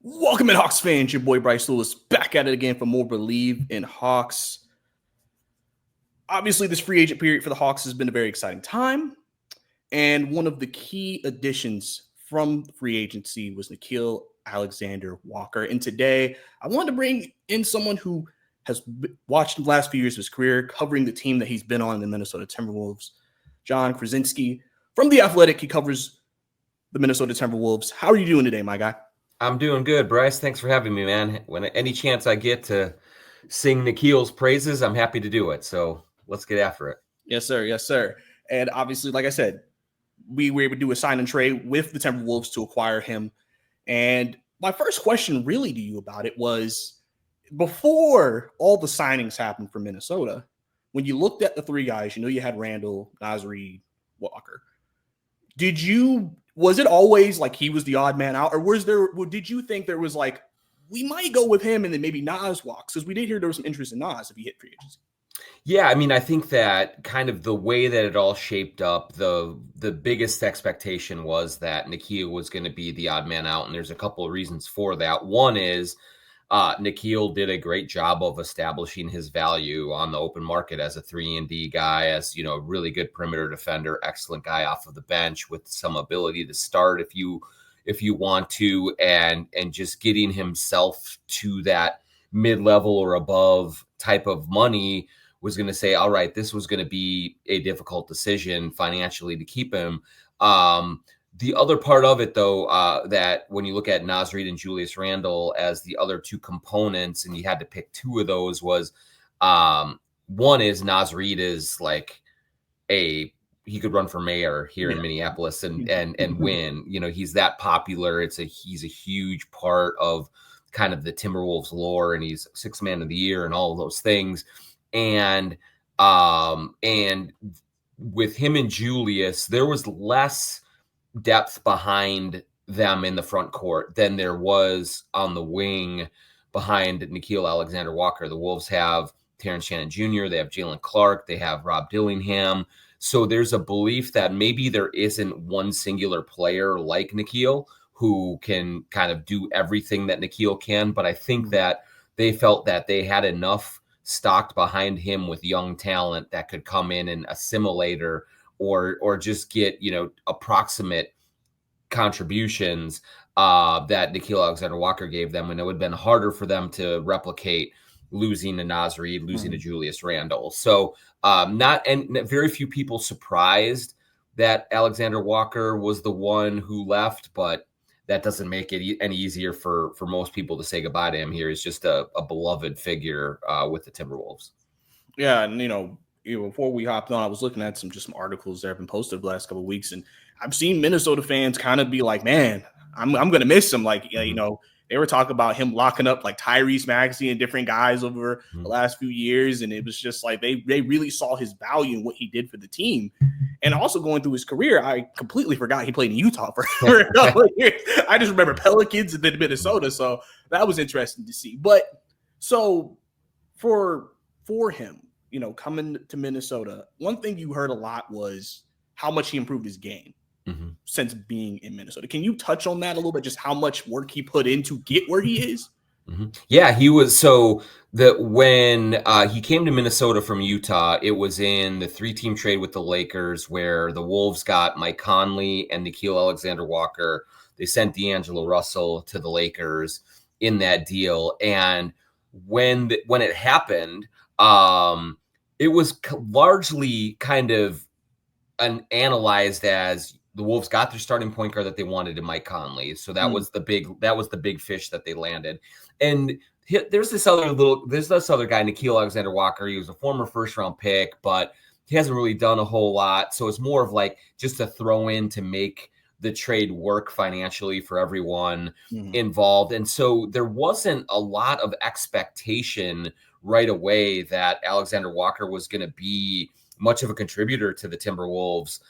Welcome in, Hawks fans. Your boy Bryce Lewis back at it again for more Believe in Hawks. Obviously, this free agent period for the Hawks has been a very exciting time. And one of the key additions from free agency was Nickeil Alexander Walker. And today, I wanted to bring in someone who has watched the last few years of his career, covering the team that he's been on, the Minnesota Timberwolves. Jon Krawczynski from The Athletic. He covers the Minnesota Timberwolves. How are you doing today, my guy? I'm doing good, Bryce. Thanks for having me, man. When any chance I get to sing Nickeil's praises, I'm happy to do it. So let's get after it. Yes, sir. Yes, sir. And obviously, like I said, we were able to do a sign and trade with the Timberwolves to acquire him. And my first question really to you about it was, before all the signings happened for Minnesota, when you looked at the three guys, you had Randall, Naz Reid, Walker. Was it always like he was the odd man out, or did you think there was like, we might go with him and then maybe Naz walks? Because we did hear there was some interest in Naz if he hit free agency. Yeah, I mean, I think that kind of the way that it all shaped up, the biggest expectation was that Nickeil was going to be the odd man out, and there's a couple of reasons for that. One is Nickeil did a great job of establishing his value on the open market as a 3-and-D guy, as a really good perimeter defender, excellent guy off of the bench with some ability to start if you want to, and just getting himself to that mid-level or above type of money was going to say, all right, this was going to be a difficult decision financially to keep him. The other part of it, though, that when you look at Naz Reid and Julius Randle as the other two components, and you had to pick two of those, was one is Naz Reid is like he could run for mayor here in Minneapolis and win. He's that popular. He's a huge part of kind of the Timberwolves lore, and he's sixth man of the year and all of those things. And with him and Julius, there was less depth behind them in the front court than there was on the wing behind Nickeil Alexander Walker. The Wolves have Terrence Shannon Jr., they have Jalen Clark, they have Rob Dillingham. So there's a belief that maybe there isn't one singular player like Nickeil who can kind of do everything that Nickeil can. But I think that they felt that they had enough stocked behind him with young talent that could come in and assimilate or just get, approximate contributions that Nickeil Alexander Walker gave them. And it would have been harder for them to replicate losing to Naz Reid, losing to Julius Randle. So very few people surprised that Alexander Walker was the one who left, but that doesn't make it any easier for most people to say goodbye to him. Here is just a beloved figure with the Timberwolves. Yeah, and before we hopped on, I was looking at some articles that have been posted the last couple of weeks, and I've seen Minnesota fans kind of be like, "Man, I'm going to miss him." Like, they were talking about him locking up like Tyrese Maxey and different guys over the last few years, and it was just like they really saw his value and what he did for the team. And also going through his career, I completely forgot he played in Utah for a couple of years. I just remember Pelicans and then Minnesota, so that was interesting to see. But so for him, coming to Minnesota, one thing you heard a lot was how much he improved his game since being in Minnesota. Can you touch on that a little bit, just how much work he put in to get where he is? Yeah, he was. So when he came to Minnesota from Utah, it was in the 3-team trade with the Lakers, where the Wolves got Mike Conley and Nickeil Alexander Walker. They sent D'Angelo Russell to the Lakers in that deal. And when it happened, it was largely kind of analyzed as the Wolves got their starting point guard that they wanted in Mike Conley. So that was the big fish that they landed. And there's this other guy, Nickeil Alexander Walker. He was a former first-round pick, but he hasn't really done a whole lot. So it's more of like just a throw in to make the trade work financially for everyone involved. And so there wasn't a lot of expectation right away that Alexander Walker was going to be much of a contributor to the Timberwolves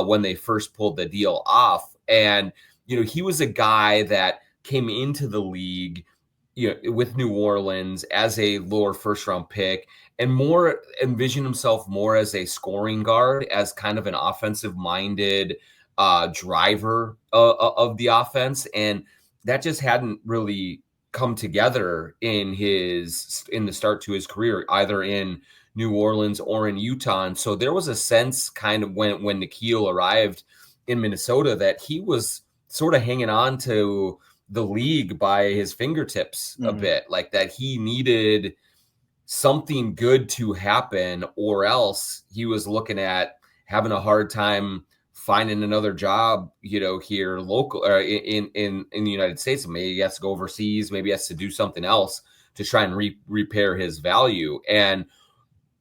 when they first pulled the deal off. And, he was a guy that came into the league with New Orleans as a lower first round pick and more envisioned himself more as a scoring guard, as kind of an offensive minded driver of the offense. And that just hadn't really come together in the start to his career, either in New Orleans or in Utah. And so there was a sense kind of when Nickeil arrived in Minnesota that he was sort of hanging on to the league by his fingertips a bit, like that he needed something good to happen, or else he was looking at having a hard time finding another job, here local or in the United States. Maybe he has to go overseas, maybe he has to do something else to try and repair his value. And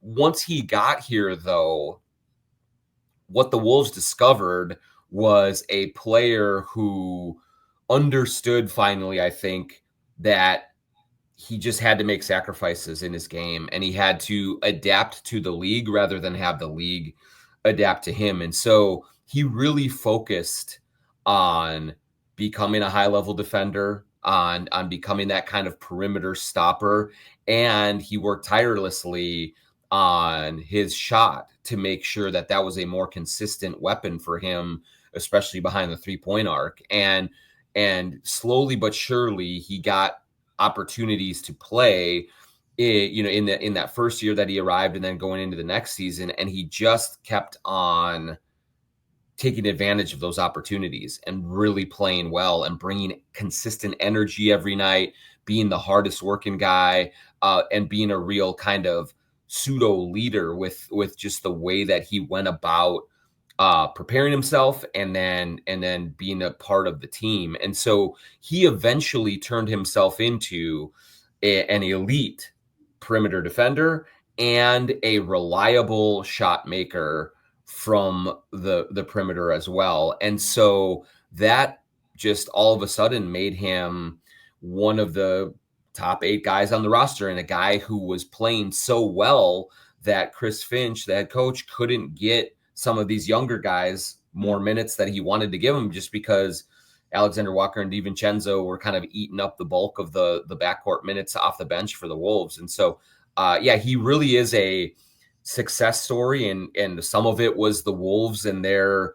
once he got here, though, what the Wolves discovered was a player who understood finally, I think, that he just had to make sacrifices in his game, and he had to adapt to the league rather than have the league adapt to him. And so he really focused on becoming a high-level defender, on becoming that kind of perimeter stopper, and he worked tirelessly on his shot to make sure that that was a more consistent weapon for him, especially behind the three-point arc. And slowly but surely, he got opportunities to play, in that first year that he arrived, and then going into the next season, and he just kept on taking advantage of those opportunities and really playing well and bringing consistent energy every night, being the hardest working guy, and being a real kind of pseudo leader with just the way that he went about preparing himself and then being a part of the team. And so he eventually turned himself into an elite perimeter defender and a reliable shot maker from the perimeter as well. And so that just all of a sudden made him one of the top 8 guys on the roster, and a guy who was playing so well that Chris Finch, the head coach, couldn't get some of these younger guys more minutes that he wanted to give them, just because Alexander Walker and DiVincenzo were kind of eating up the bulk of the backcourt minutes off the bench for the Wolves. And so, he really is a success story, and some of it was the Wolves and their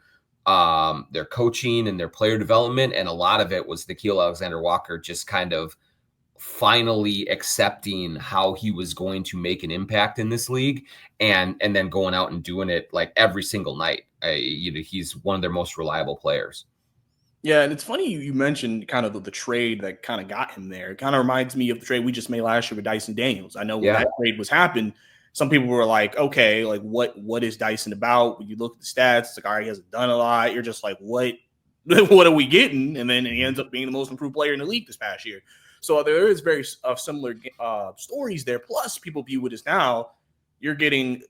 coaching and their player development, and a lot of it was Nickeil Alexander Walker just kind of finally accepting how he was going to make an impact in this league, and then going out and doing it like every single night. He's one of their most reliable players. Yeah, and it's funny you mentioned kind of the trade that kind of got him there. It kind of reminds me of the trade we just made last year with Dyson Daniels. I know when that trade was happening, some people were like, okay, like what is Dyson about? When you look at the stats, it's like, all right, he hasn't done a lot. You're just like, what are we getting? And then he ends up being the most improved player in the league this past year. So there is very similar stories there. Plus, people view it as now you're getting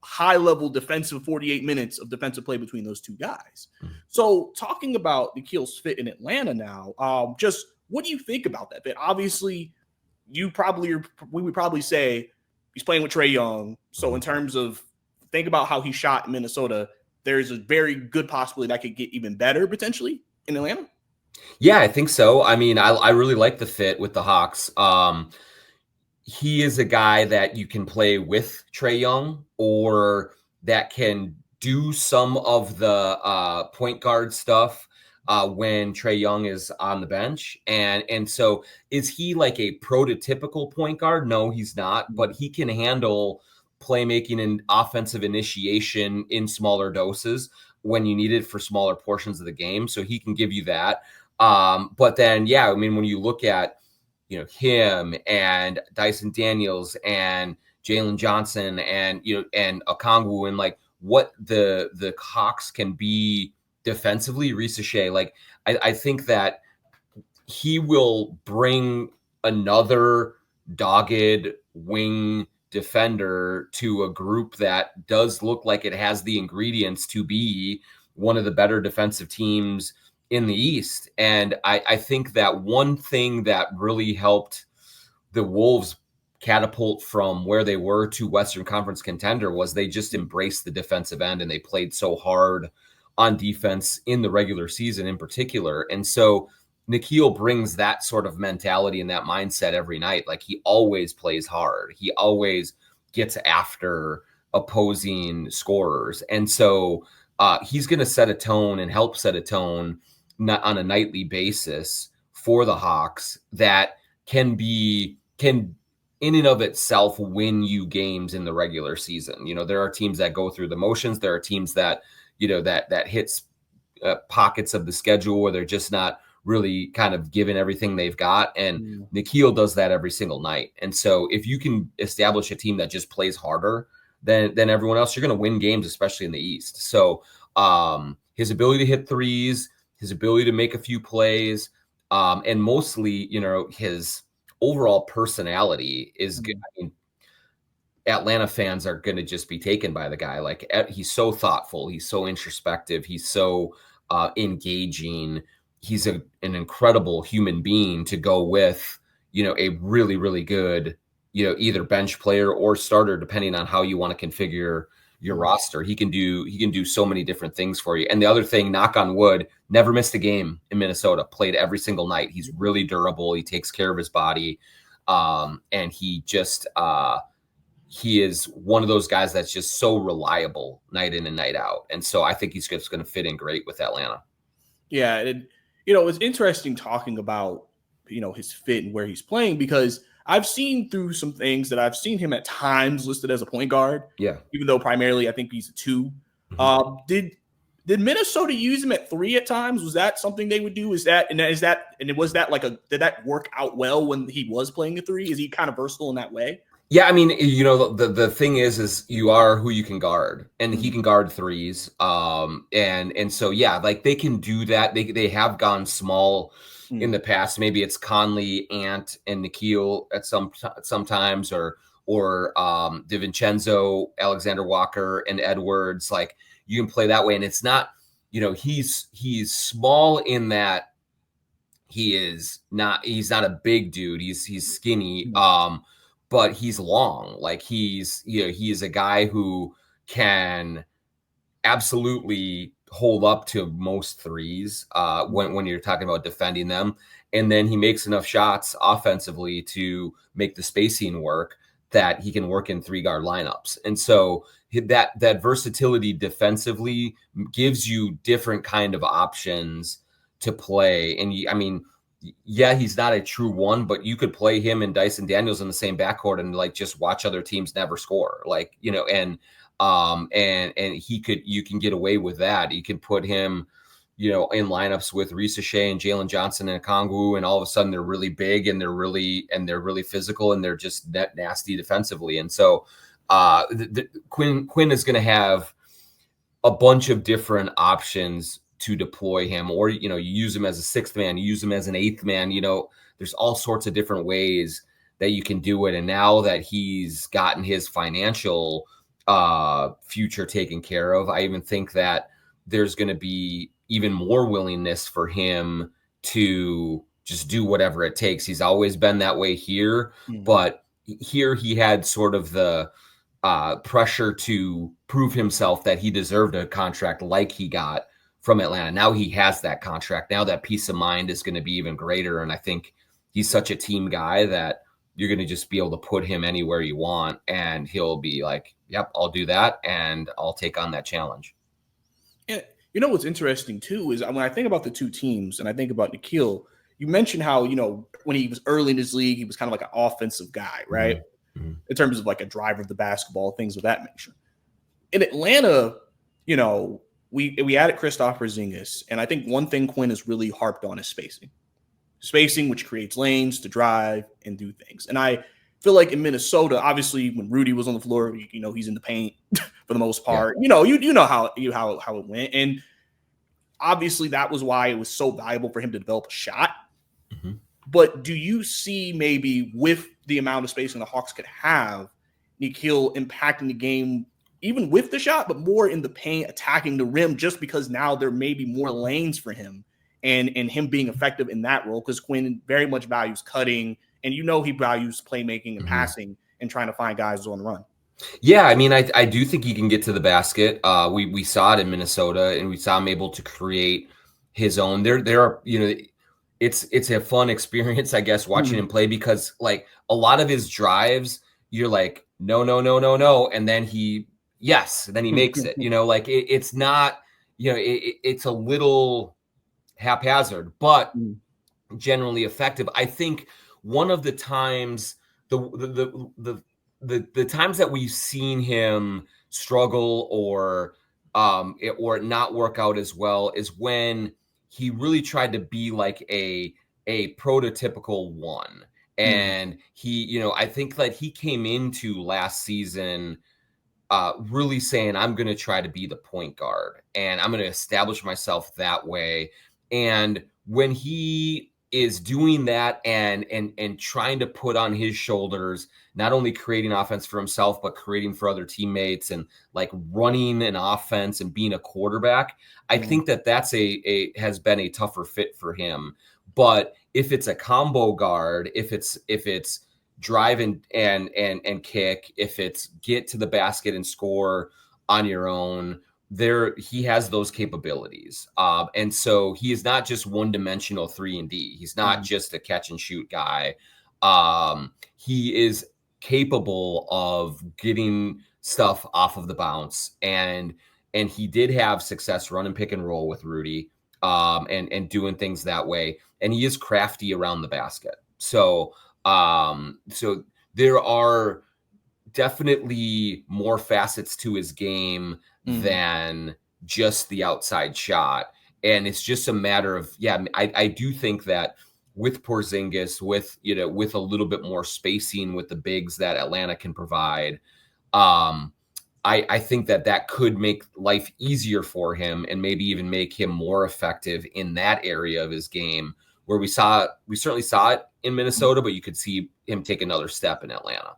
high-level defensive 48 minutes of defensive play between those two guys. Mm-hmm. So talking about Nickeil's fit in Atlanta now, just what do you think about that fit? Obviously, we would probably say he's playing with Trae Young. So in terms of think about how he shot in Minnesota, there's a very good possibility that could get even better potentially in Atlanta. Yeah, I think so. I mean, I really like the fit with the Hawks. He is a guy that you can play with Trae Young, or that can do some of the point guard stuff when Trae Young is on the bench. And so is he like a prototypical point guard? No, he's not, but he can handle playmaking and offensive initiation in smaller doses when you need it for smaller portions of the game. So he can give you that. But then, I mean, when you look at, him and Dyson Daniels and Jalen Johnson and Okongwu, and like what the Hawks can be defensively, Risa, like I think that he will bring another dogged wing defender to a group that does look like it has the ingredients to be one of the better defensive teams in the East. And I think that one thing that really helped the Wolves catapult from where they were to Western Conference contender was they just embraced the defensive end, and they played so hard on defense in the regular season in particular. And so Nickeil brings that sort of mentality and that mindset every night. Like, he always plays hard. He always gets after opposing scorers. And so he's going to set a tone and help set a tone on a nightly basis for the Hawks that can in and of itself win you games in the regular season. There are teams that go through the motions. There are teams that, that hits pockets of the schedule where they're just not really kind of giving everything they've got. And Nickeil does that every single night. And so if you can establish a team that just plays harder than everyone else, you're going to win games, especially in the East. So his ability to hit threes, his ability to make a few plays, and mostly, his overall personality is good. I mean, Atlanta fans are going to just be taken by the guy. Like, he's so thoughtful. He's so introspective. He's so engaging. He's an incredible human being to go with, a really, really good, either bench player or starter, depending on how you want to configure your roster. He can do so many different things for you. And the other thing, knock on wood, never missed a game in Minnesota, played every single night. He's really durable. He takes care of his body. And he just, he is one of those guys that's just so reliable night in and night out. And so I think he's just going to fit in great with Atlanta. Yeah. And, it's interesting talking about, his fit and where he's playing, because I've seen through some things that I've seen him at times listed as a point guard. Yeah. Even though primarily I think he's a 2. Did Minnesota use him at 3 at times? Was that something they would do? Was that did that work out well when he was playing a 3? Is he kind of versatile in that way? Yeah, I mean, the thing is you are who you can guard, and he can guard threes. And so, yeah, like they can do that. They have gone small in the past. Maybe it's Conley, Ant, and Nickeil at sometimes, or DiVincenzo, Alexander Walker, and Edwards. Like, you can play that way, and it's not, he's small in that he's not a big dude. He's skinny. But he's long. Like, he is a guy who can absolutely hold up to most threes when you're talking about defending them. And then he makes enough shots offensively to make the spacing work that he can work in 3-guard lineups. And so that versatility defensively gives you different kind of options to play. And yeah, he's not a true 1, but you could play him and Dyson Daniels in the same backcourt and like just watch other teams never score. Like, and you can get away with that. You can put him, in lineups with Risa Shea and Jalen Johnson and Okongwu, and all of a sudden they're really big and they're really physical and they're just nasty defensively. And so Quinn is going to have a bunch of different options to deploy him, or, you use him as a 6th man, you use him as an 8th man, there's all sorts of different ways that you can do it. And now that he's gotten his financial future taken care of, I even think that there's going to be even more willingness for him to just do whatever it takes. He's always been that way here, but here he had sort of the pressure to prove himself that he deserved a contract like he got from Atlanta. Now he has that contract. Now that peace of mind is going to be even greater. And I think he's such a team guy that you're going to just be able to put him anywhere you want. And he'll be like, yep, I'll do that. And I'll take on that challenge. And what's interesting too, is when I think about the two teams and I think about Nickeil, you mentioned how, when he was early in his league, he was kind of like an offensive guy, right? Mm-hmm. In terms of like a driver of the basketball, things of that nature. In Atlanta, we added Kristaps Porzingis, and I think one thing Quinn has really harped on is spacing, which creates lanes to drive and do things. And I feel like in Minnesota, obviously, when Rudy was on the floor, he's in the paint for the most part. Yeah. You know how it went, and obviously that was why it was so valuable for him to develop a shot. Mm-hmm. But do you see maybe with the amount of spacing the Hawks could have, Nickeil impacting the game? Even with the shot, but more in the paint, attacking the rim, just because now there may be more lanes for him and him being effective in that role, because Quinn very much values cutting, and he values playmaking and passing and trying to find guys on the run. Yeah, I mean, I do think he can get to the basket. We saw it in Minnesota, and we saw him able to create his own. There are, it's a fun experience, I guess, watching him play, because like a lot of his drives, you're like, no, and then he makes it. It's not, it's a little haphazard, but generally effective. I think one of the times the times that we've seen him struggle or not work out as well is when he really tried to be like a prototypical one. And he, I think that he came into last season really saying, I'm going to try to be the point guard and I'm going to establish myself that way. And when he is doing that and trying to put on his shoulders, not only creating offense for himself, but creating for other teammates and like running an offense and being a quarterback, I think that that's has been a tougher fit for him. But if it's a combo guard, if it's drive and kick, if it's get to the basket and score on your own, he has those capabilities. And so he is not just one-dimensional 3-and-D. He's not just a catch and shoot guy. He is capable of getting stuff off of the bounce, and he did have success running pick and roll with Rudy, and doing things that way. And he is crafty around the basket. So there are definitely more facets to his game than just the outside shot. And it's just a matter of, I do think that with Porzingis, with a little bit more spacing with the bigs that Atlanta can provide, I think that could make life easier for him and maybe even make him more effective in that area of his game, where we certainly saw it in Minnesota, but you could see him take another step in Atlanta.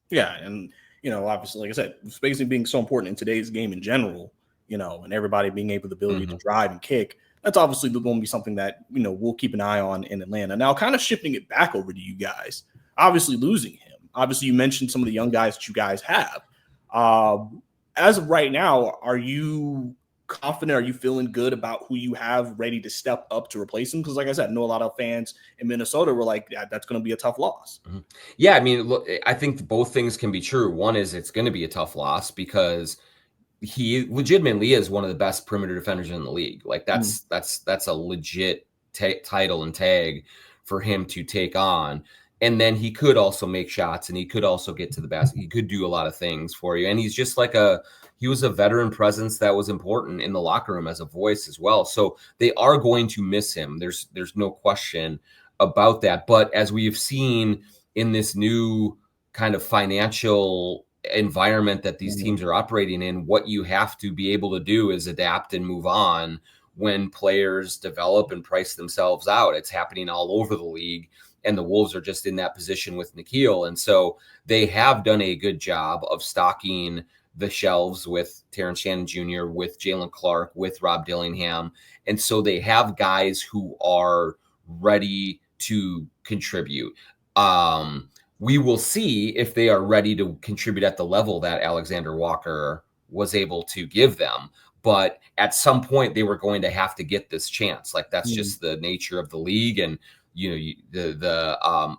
Yeah. And, obviously, like I said, spacing being so important in today's game in general, and everybody being able the ability to drive and kick, that's obviously going to be something that, we'll keep an eye on in Atlanta. Now, kind of shifting it back over to you guys, obviously losing him. Obviously, you mentioned some of the young guys that you guys have. As of right now, are you confident? Are you feeling good about who you have ready to step up to replace him? Because like I said, I know a lot of fans in Minnesota were like, that's going to be a tough loss. Yeah, I mean, look, I think both things can be true. One is it's going to be a tough loss because he legitimately is one of the best perimeter defenders in the league. Like that's a legit title and tag for him to take on. And then he could also make shots and he could also get to the basket. He could do a lot of things for you. And he's just like he was a veteran presence that was important in the locker room as a voice as well. So they are going to miss him. There's no question about that. But as we've seen in this new kind of financial environment that these teams are operating in, what you have to be able to do is adapt and move on when players develop and price themselves out. It's happening all over the league. And the Wolves are just in that position with Nickeil. And so they have done a good job of stocking the shelves with Terrence Shannon Jr., with Jalen Clark, with Rob Dillingham. And so they have guys who are ready to contribute. We will see if they are ready to contribute at the level that Alexander Walker was able to give them. But at some point, they were going to have to get this chance. Like that's just the nature of the league. And the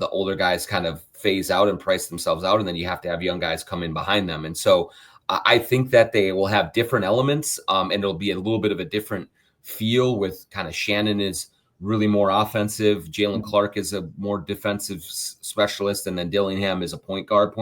older guys kind of phase out and price themselves out, and then you have to have young guys come in behind them. And so I think that they will have different elements, and it'll be a little bit of a different feel with kind of Shannon is really more offensive. Jalen Clark is a more defensive specialist, and then Dillingham is a point guard.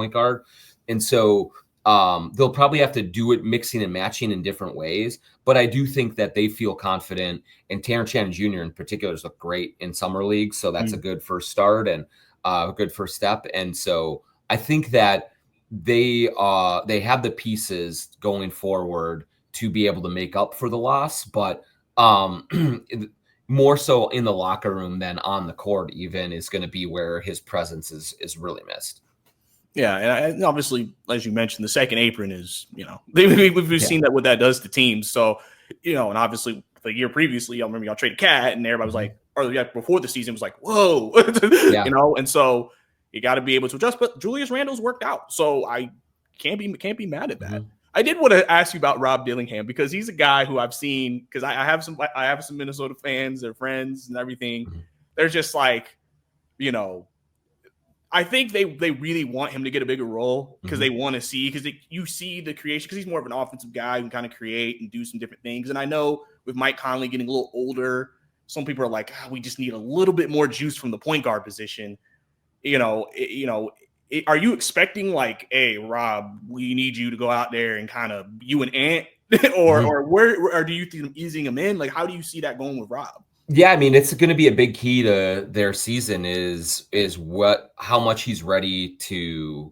And so they'll probably have to do it mixing and matching in different ways. But I do think that they feel confident, and Terrence Shannon Jr. in particular has looked great in summer league. So that's a good first start and a good first step. And so I think that they have the pieces going forward to be able to make up for the loss, but more so in the locker room than on the court even is going to be where his presence is really missed. Yeah, and obviously, as you mentioned, the second apron is, we've seen that what that does to teams. So, and obviously the year previously, I remember y'all traded Cat, and everybody was like, or before the season was like, whoa, and so you got to be able to adjust. But Julius Randle's worked out, so I can't be mad at that. I did want to ask you about Rob Dillingham because he's a guy who I've seen because I have some Minnesota fans, their friends and everything. They're just like, I think they really want him to get a bigger role because they want to see you see the creation because he's more of an offensive guy who can kind of create and do some different things. And I know with Mike Conley getting a little older, some people are like, we just need a little bit more juice from the point guard position. Are you expecting like, hey, Rob, we need you to go out there and kind of you and Ant, or do you think them easing him in? Like, how do you see that going with Rob? Yeah, I mean, it's going to be a big key to their season is how much he's ready to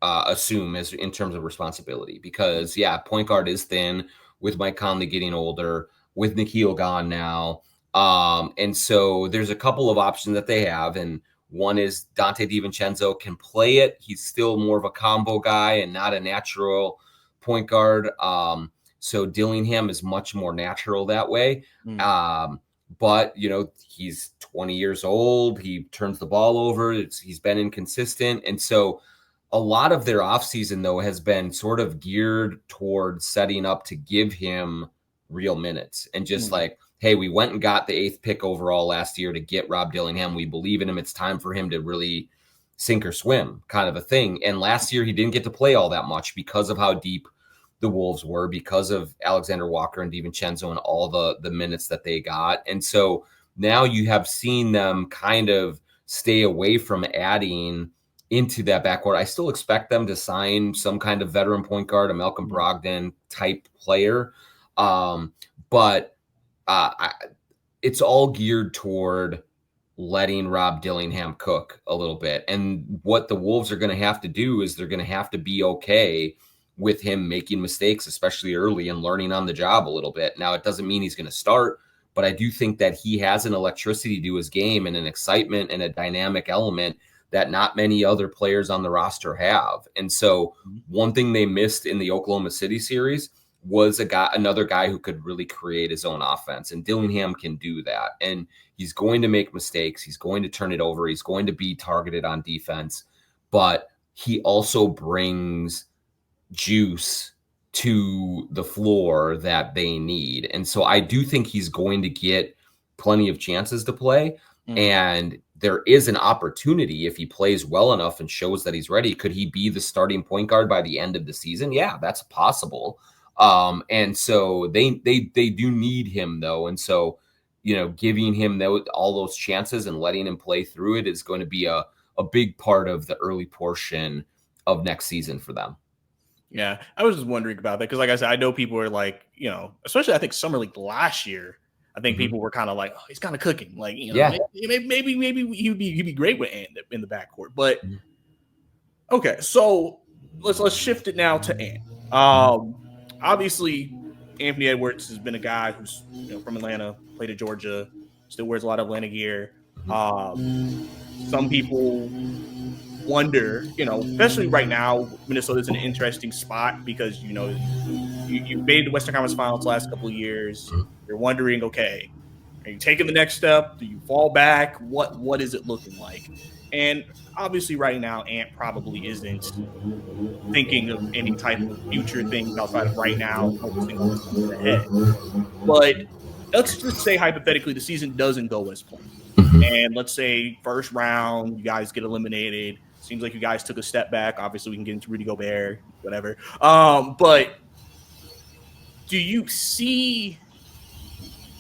assume as in terms of responsibility. Because point guard is thin with Mike Conley getting older, with Nickeil gone now, and so there's a couple of options that they have, and one is Dante DiVincenzo can play it. He's still more of a combo guy and not a natural point guard. So Dillingham is much more natural that way. But, he's 20 years old. He turns the ball over. He's been inconsistent. And so a lot of their offseason, though, has been sort of geared towards setting up to give him real minutes and just like, hey, we went and got the 8th pick overall last year to get Rob Dillingham. We believe in him. It's time for him to really sink or swim kind of a thing. And last year he didn't get to play all that much because of how deep the Wolves were, because of Alexander Walker and DiVincenzo and all the minutes that they got. And so now you have seen them kind of stay away from adding into that backcourt. I still expect them to sign some kind of veteran point guard, a Malcolm Brogdon type player. But it's all geared toward letting Rob Dillingham cook a little bit. And what the Wolves are going to have to do is they're going to have to be okay with him making mistakes, especially early, and learning on the job a little bit. Now, it doesn't mean he's going to start, but I do think that he has an electricity to his game and an excitement and a dynamic element that not many other players on the roster have. And so one thing they missed in the Oklahoma City series was another guy who could really create his own offense. And Dillingham can do that. And he's going to make mistakes. He's going to turn it over. He's going to be targeted on defense. But he also brings juice to the floor that they need. And so I do think he's going to get plenty of chances to play. And there is an opportunity if he plays well enough and shows that he's ready. Could he be the starting point guard by the end of the season? Yeah, that's possible. And so they do need him though. And so, giving him all those chances and letting him play through it is going to be a big part of the early portion of next season for them. Yeah. I was just wondering about that. Cause like I said, I know people are like, especially I think summer league last year, I think people were kind of like, oh, he's kind of cooking. Like, maybe he'd be great with Ant in the backcourt, but okay. So let's shift it now to Ant. Obviously, Anthony Edwards has been a guy who's from Atlanta, played at Georgia, still wears a lot of Atlanta gear. Some people wonder, especially right now, Minnesota's in an interesting spot because you made the Western Conference Finals the last couple of years. You're wondering, okay, are you taking the next step? Do you fall back? What is it looking like? And obviously right now, Ant probably isn't thinking of any type of future things outside of right now focusing on the head. But let's just say hypothetically the season doesn't go as planned. And let's say first round, you guys get eliminated. Seems like you guys took a step back. Obviously, we can get into Rudy Gobert, whatever. But do you see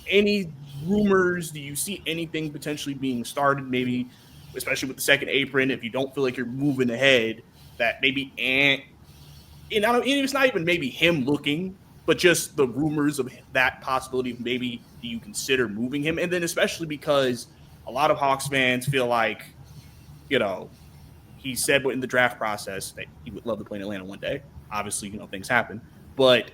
any rumors? Do you see anything potentially being started, maybe, especially with the second apron, if you don't feel like you're moving ahead, that maybe Ant, and it's not even maybe him looking, but just the rumors of that possibility of maybe do you consider moving him? And then especially because a lot of Hawks fans feel like, he said in the draft process that he would love to play in Atlanta one day. Obviously, things happen. But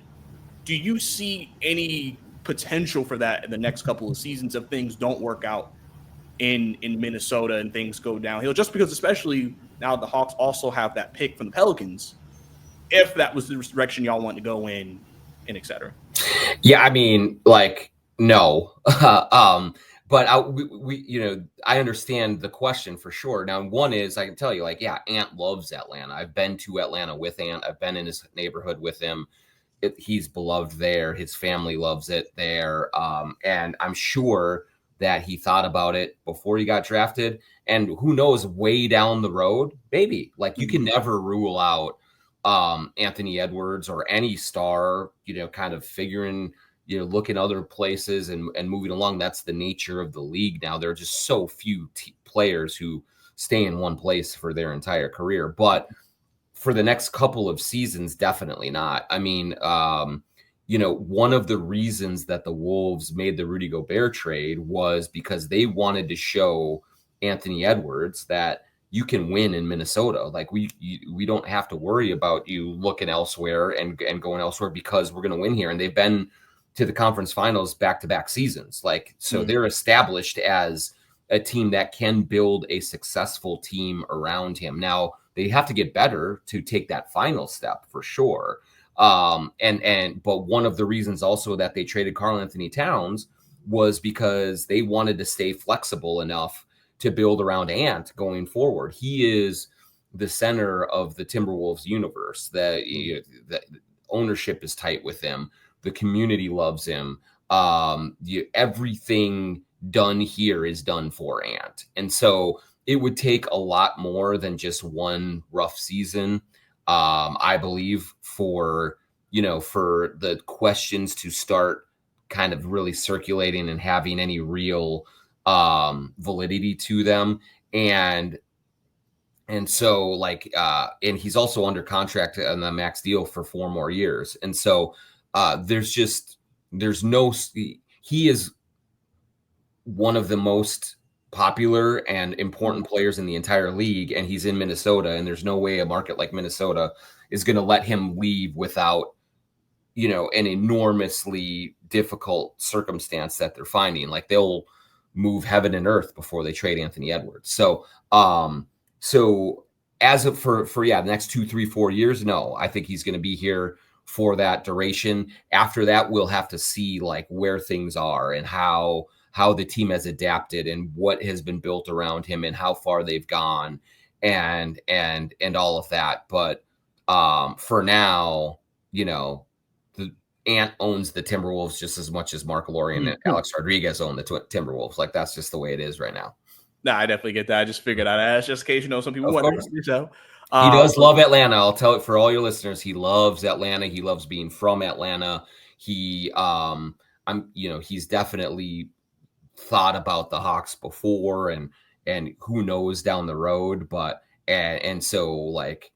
do you see any potential for that in the next couple of seasons if things don't work out in Minnesota and things go downhill? Just because especially now the Hawks also have that pick from the Pelicans, if that was the direction y'all want to go in and et cetera. Yeah, I mean, no. But I understand the question for sure. Now, one is I can tell you, Ant loves Atlanta. I've been to Atlanta with Ant. I've been in his neighborhood with him. He's beloved there. His family loves it there. And I'm sure that he thought about it before he got drafted. And who knows, way down the road, maybe. You can never rule out Anthony Edwards or any star, kind of figuring look in other places and moving along. That's the nature of the league now. There are just so few players who stay in one place for their entire career. But for the next couple of seasons, definitely not. I mean, one of the reasons that the Wolves made the Rudy Gobert trade was because they wanted to show Anthony Edwards that you can win in Minnesota. Like we don't have to worry about you looking elsewhere and going elsewhere because we're going to win here. And they've been to the conference finals back-to-back seasons. Like, so they're established as a team that can build a successful team around him. Now they have to get better to take that final step for sure. But one of the reasons also that they traded Karl Anthony Towns was because they wanted to stay flexible enough to build around Ant going forward. He is the center of the Timberwolves universe. The ownership is tight with him. The community loves him. Everything done here is done for Ant. And so it would take a lot more than just one rough season, I believe, for the questions to start kind of really circulating and having any real validity to them. And so and he's also under contract on the max deal for 4 more years. And so he is one of the most popular and important players in the entire league, and he's in Minnesota, and there's no way a market like Minnesota is going to let him leave without an enormously difficult circumstance that they're finding. Like they'll move heaven and earth before they trade Anthony Edwards. So as of for the next 2, 3, 4 years, no, I think he's going to be here for that duration. After that, we'll have to see like where things are and how the team has adapted and what has been built around him and how far they've gone and all of that. But for now, the Ant owns the Timberwolves just as much as Mark Lorian and Alex Rodriguez own the Timberwolves. Like that's just the way it is right now. Nah, I definitely get that. I just figured I'd ask just in case, some people wonder. So, he does love Atlanta. I'll tell it for all your listeners. He loves Atlanta. He loves being from Atlanta. He's definitely thought about the Hawks before and who knows down the road. But, and so like,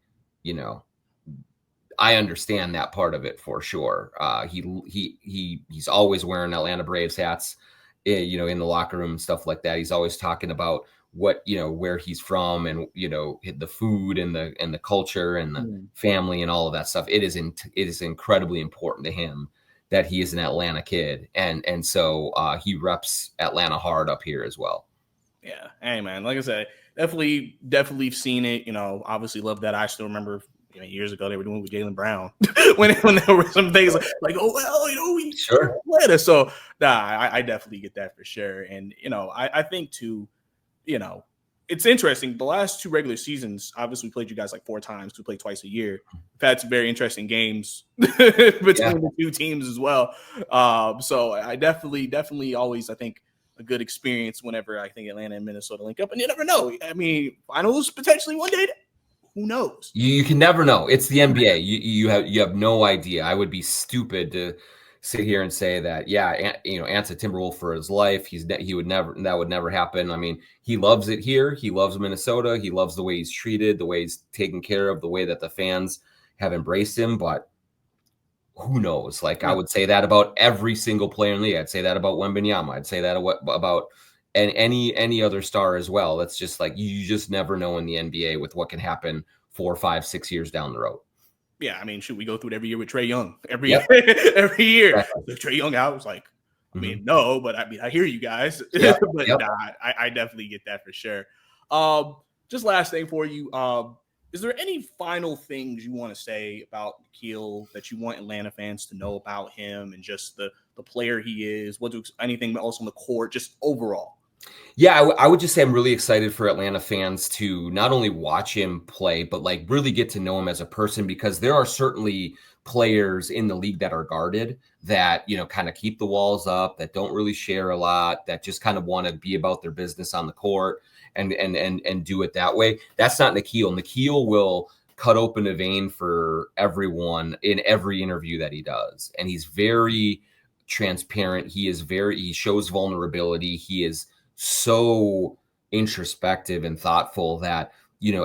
I understand that part of it for sure. He's always wearing Atlanta Braves hats, in the locker room and stuff like that. He's always talking about what, where he's from and, the food and the culture and the family and all of that stuff. It is incredibly important to him that he is an Atlanta kid. And so he reps Atlanta hard up here as well. Yeah. Hey man, like I said, definitely seen it, obviously love that. I still remember years ago they were doing with Jaylen Brown when there were some things like oh well, we sure Atlanta. So I definitely get that for sure. And I think too, it's interesting. The last 2 regular seasons, obviously we played you guys like 4 times. We played twice a year. We've had some very interesting games between the 2 teams as well. So I definitely always, I think, a good experience whenever I think Atlanta and Minnesota link up. And you never know. I mean, finals potentially one day. Who knows? You can never know. It's the NBA. You have no idea. I would be stupid to sit here and say that, Ant's a Timberwolf for his life. That would never happen. I mean, he loves it here. He loves Minnesota. He loves the way he's treated, the way he's taken care of, the way that the fans have embraced him. But who knows? Like I would say that about every single player in the league. I'd say that about Wembanyama. I'd say that about any other star as well. That's just like you just never know in the NBA with what can happen 4, 5, 6 years down the road. Yeah, I mean, should we go through it every year with Trae Young? Every year. Exactly. If Trae Young out, it's like, I mean, no, but I mean, I hear you guys. But I definitely get that for sure. Just last thing for you. Is there any final things you want to say about Nickeil that you want Atlanta fans to know about him and just the player he is? Anything else on the court, just overall? Yeah, I would just say I'm really excited for Atlanta fans to not only watch him play, but like really get to know him as a person, because there are certainly players in the league that are guarded, that, kind of keep the walls up, that don't really share a lot, that just kind of want to be about their business on the court and do it that way. That's not Nickeil. Nickeil will cut open a vein for everyone in every interview that he does. And he's very transparent. He shows vulnerability. He is so introspective and thoughtful that,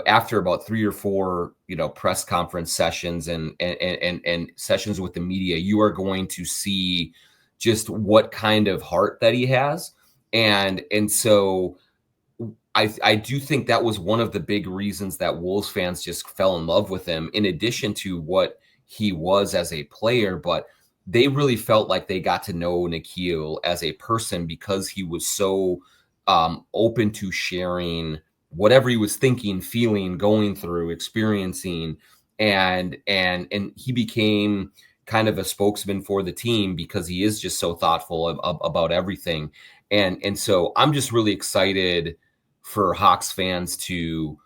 after about 3 or 4, press conference sessions and sessions with the media, you are going to see just what kind of heart that he has. And so I do think that was one of the big reasons that Wolves fans just fell in love with him, in addition to what he was as a player. But they really felt like they got to know Nickeil as a person because he was so open to sharing whatever he was thinking, feeling, going through, experiencing, and he became kind of a spokesman for the team because he is just so thoughtful about everything. And so I'm just really excited for Hawks fans to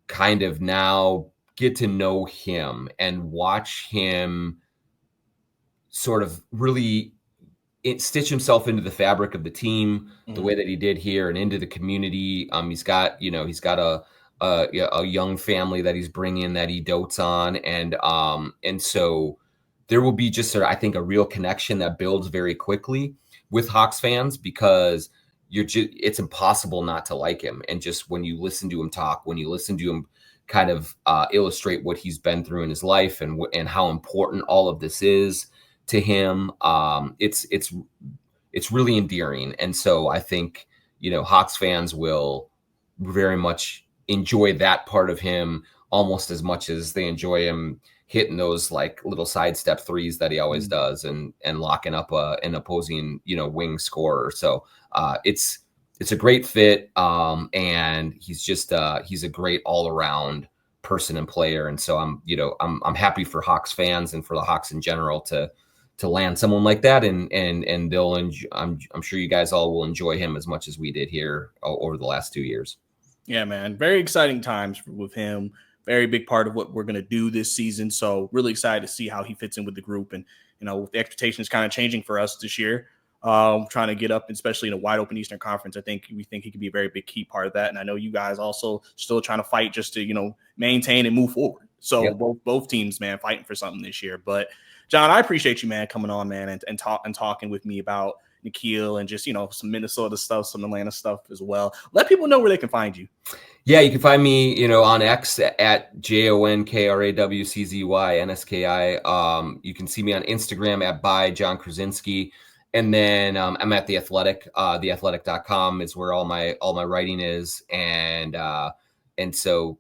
kind of now get to know him and watch him sort of really stitch himself into the fabric of the team the way that he did here and into the community. He's got a young family that he's bringing that he dotes on. And so there will be just I think a real connection that builds very quickly with Hawks fans, because it's impossible not to like him. And just when you listen to him talk, when you listen to him kind of illustrate what he's been through in his life and how important all of this is to him, it's really endearing. And so I think, Hawks fans will very much enjoy that part of him almost as much as they enjoy him hitting those like little sidestep threes that he always does and locking up an opposing, wing scorer. So it's a great fit. And he's just he's a great all around person and player. And so I'm happy for Hawks fans and for the Hawks in general to land someone like that. And they'll I'm sure you guys all will enjoy him as much as we did here over the last 2 years. Yeah, man. Very exciting times with him. Very big part of what we're going to do this season. So really excited to see how he fits in with the group. And, with the expectations kind of changing for us this year, trying to get up, especially in a wide open Eastern Conference. We think he could be a very big key part of that. And I know you guys also still trying to fight just to, maintain and move forward. So Yep. both teams, man, fighting for something this year. But Jon, I appreciate you, man, coming on, man, and talking with me about Nickeil and just, some Minnesota stuff, some Atlanta stuff as well. Let people know where they can find you. Yeah, you can find me, on X at JONKRAWCZYNSKI. You can see me on Instagram at by Jon Krawczynski. And then I'm at The Athletic. Theathletic.com is where all my writing is. And so,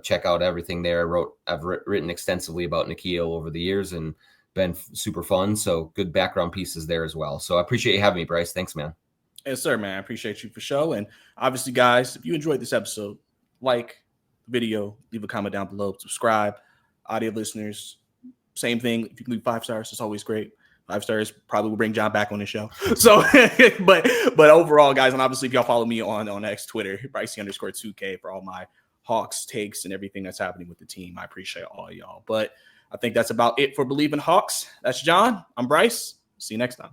check out everything there. I've written extensively about Nickeil over the years and been super fun. So good background pieces there as well. So I appreciate you having me, Bryce. Thanks, man. Yes, sir, man. I appreciate you for sure. And obviously, guys, if you enjoyed this episode, like the video, leave a comment down below, subscribe. Audio listeners, same thing. If you can leave 5 stars, it's always great. 5 stars probably will bring Jon back on the show. So, but overall, guys, and obviously, if y'all follow me on X, Twitter, Brycey_2K for all my Hawks takes and everything that's happening with the team. I appreciate all y'all. But I think that's about it for Believe in Hawks. That's Jon. I'm Bryce. See you next time.